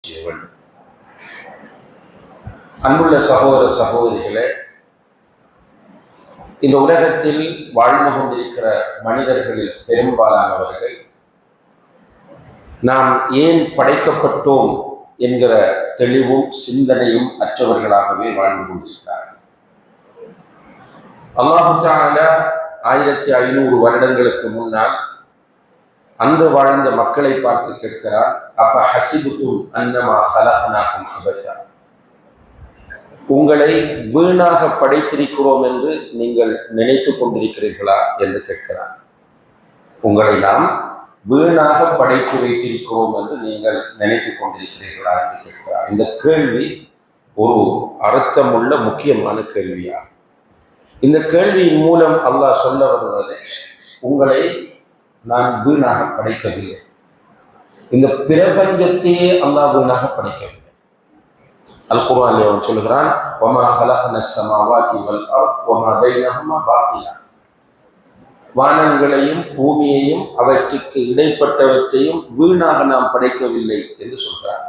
செய்ய வேண்டும். அன்புள்ள சகோதர சகோதரிகளே, இந்த உலகத்தில் வாழ்ந்து கொண்டிருக்கிற மனிதர்களில் பெரும்பாலானவர்கள் நாம் ஏன் படைக்கப்பட்டோம் என்கிற தெளிவும் சிந்தனையும் அற்றவர்களாகவே வாழ்ந்து கொண்டிருக்கிறார்கள். அல்லாஹு தஆலா 1500 வருடங்களுக்கு முன்னால் அன்று வாழ்ந்த மக்களை பார்த்து கேட்கிறார், அஃப ஹஸிபுதும் அன்னமா ஹலக்னாகும் அபஸா, உங்களை வீணாக படைத்திருக்கிறோம் என்று நீங்கள் நினைத்து கொண்டிருக்கிறீர்களா என்று கேட்கிறார். உங்களை நாம் வீணாக படைத்து வைத்திருக்கிறோம் என்று நீங்கள் நினைத்து கொண்டிருக்கிறீர்களா என்று கேட்கிறார். இந்த கேள்வி ஒரு அர்த்தமுள்ள முக்கியமான கேள்வியாகும். இந்த கேள்வியின் மூலம் அல்லாஹ் சொல்ல வருவது, உங்களை நான் வீணாக படைக்கவில்லை, இந்த பிரபஞ்சத்தையே அல்லாஹ் வீணாக படைக்கவில்லை. அல் குர்ஆனில் அவன் சொல்கிறான், வமா ஹலக்னா ஸமாவாதி வல் அர்த் வமா பைனஹுமா பாத்திலா, வானங்களையும் பூமியையும் அவற்றுக்கு இடைப்பட்டவற்றையும் வீணாக நாம் படைக்கவில்லை என்று சொல்கிறார்.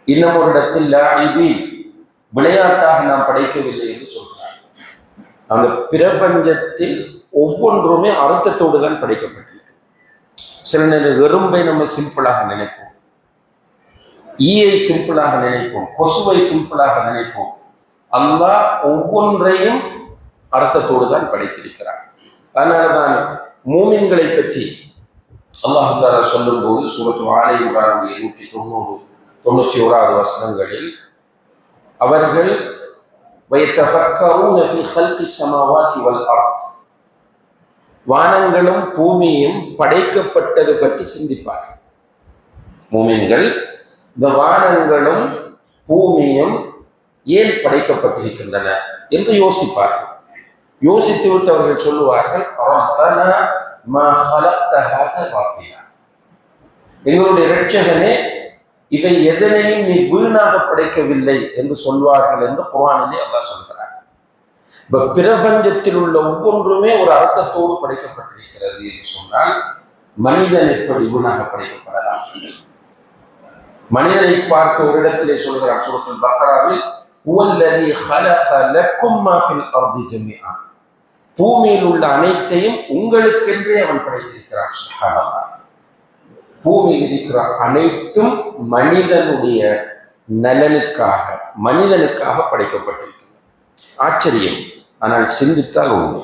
இன்னும் ஒரு இடத்தில் லாஇபீன், விளையாட்டாக நாம் படைக்கவில்லை என்று சொல்கிறார். அந்த பிரபஞ்சத்தில் ஒவ்வொன்றுமே அர்த்தத்தோடு தான் படைக்கப்பட்டிருக்கு. சில நேரம் எறும்பை நம்ம சிம்பிளாக நினைப்போம், ஈயை சிம்பிளாக நினைப்போம், கொசுவை சிம்பிளாக நினைப்போம். அல்லாஹ் ஒவ்வொன்றையும் அர்த்தத்தோடு தான் படைத்திருக்கிறார். அதனால்தான் மூமின்களை பற்றி அல்லாஹ் தஆலா சொல்லும் போது சூரத்து ஆல இம்ரானுடைய 191வது வசனங்களில், அவர்கள் வயத்தஃபக்கரூன ஃபீ ஹல்கிஸ் ஸமாவாதி வல் அர்த், வானங்களும் பூமியும் படைக்கப்பட்டது பற்றி சிந்திப்பார்கள். மூமின்கள் இந்த வானங்களும் பூமியும் ஏன் படைக்கப்பட்டிருக்கின்றன என்று யோசிப்பார்கள். யோசித்து விட்டு அவர்கள் சொல்லுவார்கள், ரப்பனா மா ஹலக்த ஹாதா பாத்திலா, எங்களுடைய இரட்சகனே, இதை எதனையும் நீ வீணாக படைக்கவில்லை என்று சொல்வார்கள் என்று குர்ஆனிலே அல்லாஹ் சொல்கிறார். இப்ப பிரபஞ்சத்தில் உள்ள ஒவ்வொன்றுமே ஒரு அர்த்தத்தோடு படைக்கப்பட்டிருக்கிறது என்று சொன்னால், மனிதன் எப்படி வீணாக படைக்கப்படலாம்? மனிதனை பார்த்த ஒரு இடத்திலே சொல்கிறார் சூரத்துல் பக்ராவில், ஹுவல்லதீ ஹலக லக்கும் மா ஃபில் அர்தி ஜமீஆ, பூமியில் உள்ள அனைத்தையும் உங்களுக்கென்றே அவன் படைத்திருக்கிறான். சுப்ஹானல்லாஹ், பூமியில் இருக்கிற அனைத்தும் மனிதனுடைய நலனுக்காக, மனிதனுக்காக படைக்கப்பட்டிருக்கிறது. ஆச்சரியம், ஆனால் சிந்தித்தால் உண்மை.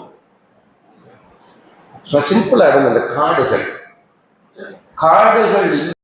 சிம்பிளா இருந்த அந்த காடுகள்